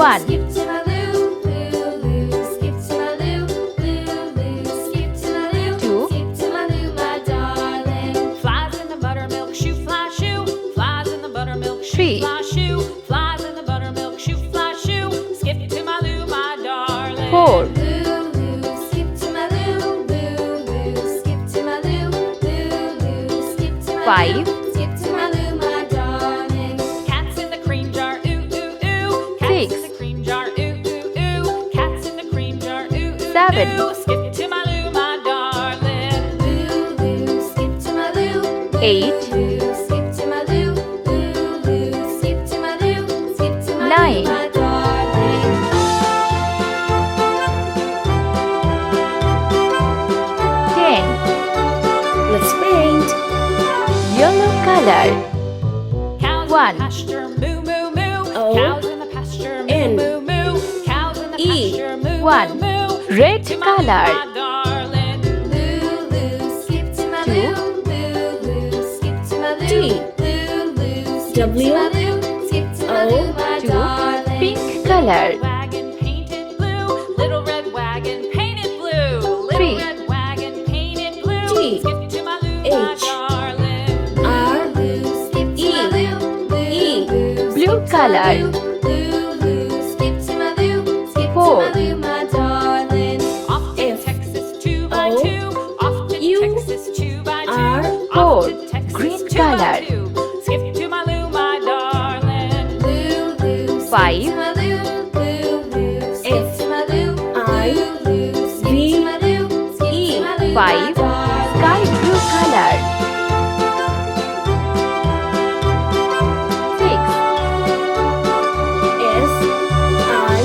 1, Skip to my loo, loo, loo. Skip to my loo, loo, loo. Skip to my loo, 2, skip to my loo, my darling. Flies in the buttermilk shoe, fly shoe. Flies in the buttermilk shoe, 3, fly shoe. Flies in the buttermilk shoe, fly shoe. Skip to my loo, my darling. 4, Loo, loo. Skip to my loo, loo, loo. Skip to my loo, loo, loo. Skip to my 5, loo, skip to my loo, my darling. Cats in the cream jar, ooh, ooh, ooh. Cats 6, in the cream jar, ooh, ooh, ooh. Cats in the cream jar, ooh, ooh, 7, ooh. Skip to my loo, my darling. Loo, loo. Skip to my loo, 8, loo. Skip to my loo, loo, loo. Skip to my loo, skip to my 9, loo, my darling. 10, Let's paint. yellow color. Cows in 1, the pasture, moo, moo, moo. O, Cows in the pasture, moo, N, moo, moo. Cows in the E, pasture, moo, 1, moo, moo. red To my loo, color. my darling. Loo, loo. Skip to my 2, loo, loo, loo. Skip to my loo, T, loo, loo. Skip W, to my loo, skip to my O, loo, my 2, darling. pink color. Wagon painted blue, little red wagon painted blue, little 3, red wagon painted blue. T, Skip to my loo, my H, darling. R, Loo, skip to E, my loo, loo, E, loo. blue Skip to my color. loo, loo, loo. Skip to my loo, skip to 4, my loo, my darling. Off to F, Texas 2 by O, 2. Off to U, Texas 2 by 2. R, Off 4, to Texas green 2 color. by 2. Skip to my loo, my darling. Loo, loo. Skip 5, to my loo, loo, loo. Skip F, to my loo, I, loo, loo. Skip V, to my loo, skip E, to my loo, 5, my darling. sky blue color. 6, S, I,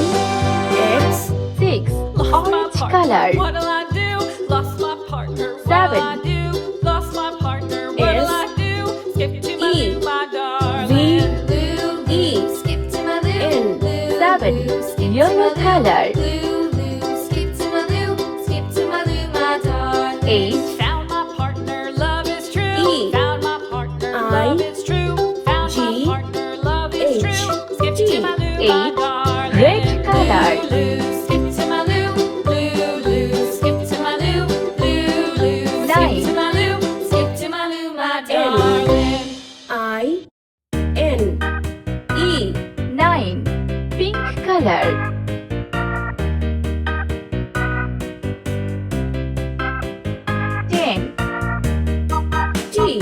X, 6, Lost my orange partner, color. what'll I do? Lost my partner, what'll 7, I do? Lost my partner, what'll S, I do? Skip to my E, loo, my darling. V, Loo, E, skip to my loo, N, loo, 7, loo. Skip to yellow my loo, color. loo, loo. Skip to my loo, skip to my loo, my darling. 8, Found my partner, love is true. E, Found my partner, I, love is true. Found G, my partner, love is H, true. Skip G, to my loo, my 8, darling. red color. Loo, skip to my loo, loo, loo. Skip to my loo, loo, loo. 9, Skip to my loo, skip to my loo, my darling. I, N, E, 9, pink color. 10, T,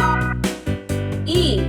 E,